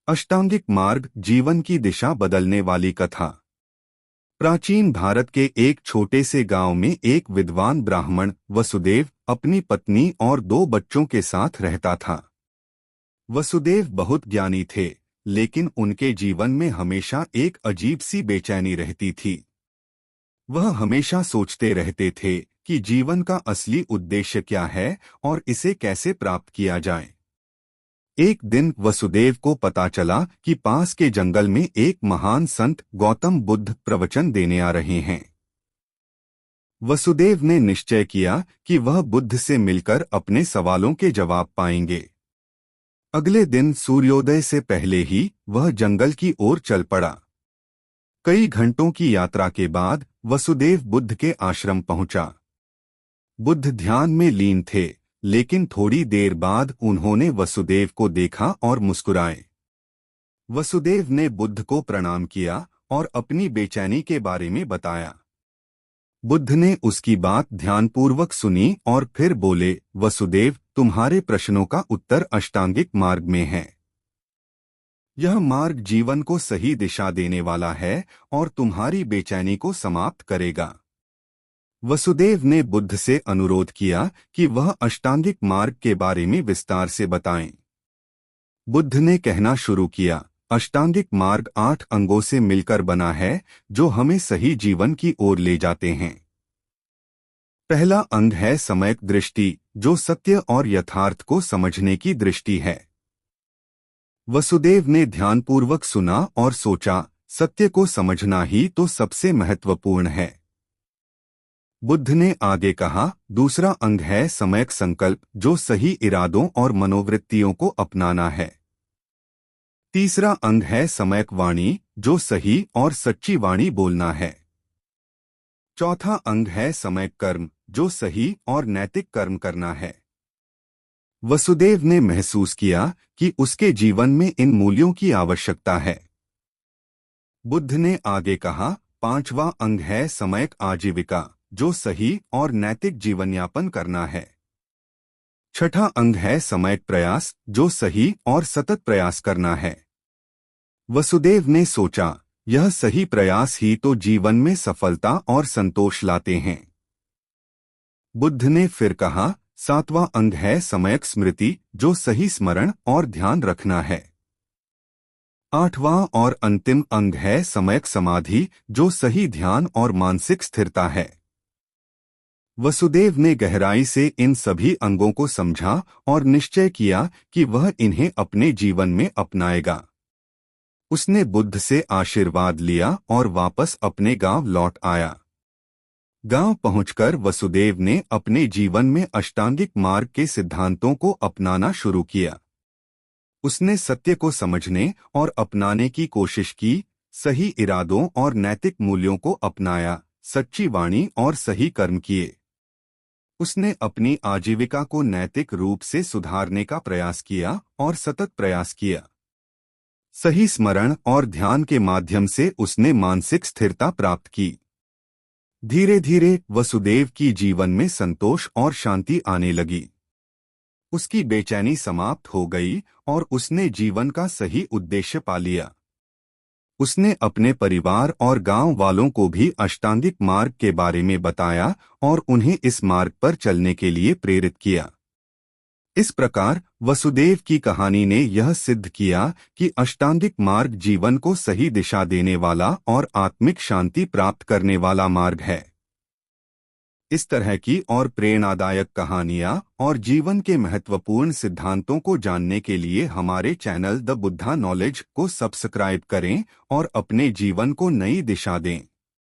अष्टांगिक मार्ग, जीवन की दिशा बदलने वाली कथा। प्राचीन भारत के एक छोटे से गांव में एक विद्वान ब्राह्मण वसुदेव अपनी पत्नी और 2 बच्चों के साथ रहता था। वसुदेव बहुत ज्ञानी थे, लेकिन उनके जीवन में हमेशा एक अजीब सी बेचैनी रहती थी। वह हमेशा सोचते रहते थे कि जीवन का असली उद्देश्य क्या है और इसे कैसे प्राप्त किया जाए। एक दिन वसुदेव को पता चला कि पास के जंगल में एक महान संत गौतम बुद्ध प्रवचन देने आ रहे हैं। वसुदेव ने निश्चय किया कि वह बुद्ध से मिलकर अपने सवालों के जवाब पाएंगे। अगले दिन सूर्योदय से पहले ही वह जंगल की ओर चल पड़ा। कई घंटों की यात्रा के बाद वसुदेव बुद्ध के आश्रम पहुंचा। बुद्ध ध्यान में लीन थे, लेकिन थोड़ी देर बाद उन्होंने वसुदेव को देखा और मुस्कुराए। वसुदेव ने बुद्ध को प्रणाम किया और अपनी बेचैनी के बारे में बताया। बुद्ध ने उसकी बात ध्यानपूर्वक सुनी और फिर बोले, वसुदेव, तुम्हारे प्रश्नों का उत्तर अष्टांगिक मार्ग में है। यह मार्ग जीवन को सही दिशा देने वाला है और तुम्हारी बेचैनी को समाप्त करेगा। वसुदेव ने बुद्ध से अनुरोध किया कि वह अष्टांगिक मार्ग के बारे में विस्तार से बताएं। बुद्ध ने कहना शुरू किया, अष्टांगिक मार्ग 8 अंगों से मिलकर बना है, जो हमें सही जीवन की ओर ले जाते हैं। पहला अंग है सम्यक दृष्टि, जो सत्य और यथार्थ को समझने की दृष्टि है। वसुदेव ने ध्यानपूर्वक सुना और सोचा, सत्य को समझना ही तो सबसे महत्वपूर्ण है। बुद्ध ने आगे कहा, दूसरा अंग है सम्यक संकल्प, जो सही इरादों और मनोवृत्तियों को अपनाना है। तीसरा अंग है सम्यक वाणी, जो सही और सच्ची वाणी बोलना है। चौथा अंग है सम्यक कर्म, जो सही और नैतिक कर्म करना है। वसुदेव ने महसूस किया कि उसके जीवन में इन मूल्यों की आवश्यकता है। बुद्ध ने आगे कहा, पांचवा अंग है सम्यक आजीविका, जो सही और नैतिक जीवन यापन करना है। छठा अंग है सम्यक प्रयास, जो सही और सतत प्रयास करना है। वसुदेव ने सोचा, यह सही प्रयास ही तो जीवन में सफलता और संतोष लाते हैं। बुद्ध ने फिर कहा, सातवां अंग है सम्यक स्मृति, जो सही स्मरण और ध्यान रखना है। आठवां और अंतिम अंग है सम्यक समाधि, जो सही ध्यान और मानसिक स्थिरता है। वसुदेव ने गहराई से इन सभी अंगों को समझा और निश्चय किया कि वह इन्हें अपने जीवन में अपनाएगा। उसने बुद्ध से आशीर्वाद लिया और वापस अपने गांव लौट आया। गांव पहुंचकर वसुदेव ने अपने जीवन में अष्टांगिक मार्ग के सिद्धांतों को अपनाना शुरू किया। उसने सत्य को समझने और अपनाने की कोशिश की, सही इरादों और नैतिक मूल्यों को अपनाया, सच्ची वाणी और सही कर्म किए। उसने अपनी आजीविका को नैतिक रूप से सुधारने का प्रयास किया और सतत प्रयास किया। सही स्मरण और ध्यान के माध्यम से उसने मानसिक स्थिरता प्राप्त की। धीरे धीरे वसुदेव की जीवन में संतोष और शांति आने लगी। उसकी बेचैनी समाप्त हो गई और उसने जीवन का सही उद्देश्य पा लिया। उसने अपने परिवार और गांव वालों को भी अष्टांगिक मार्ग के बारे में बताया और उन्हें इस मार्ग पर चलने के लिए प्रेरित किया। इस प्रकार वसुदेव की कहानी ने यह सिद्ध किया कि अष्टांगिक मार्ग जीवन को सही दिशा देने वाला और आत्मिक शांति प्राप्त करने वाला मार्ग है। इस तरह की और प्रेरणादायक कहानियाँ और जीवन के महत्वपूर्ण सिद्धांतों को जानने के लिए हमारे चैनल द बुद्धा नॉलेज को सब्सक्राइब करें और अपने जीवन को नई दिशा दें।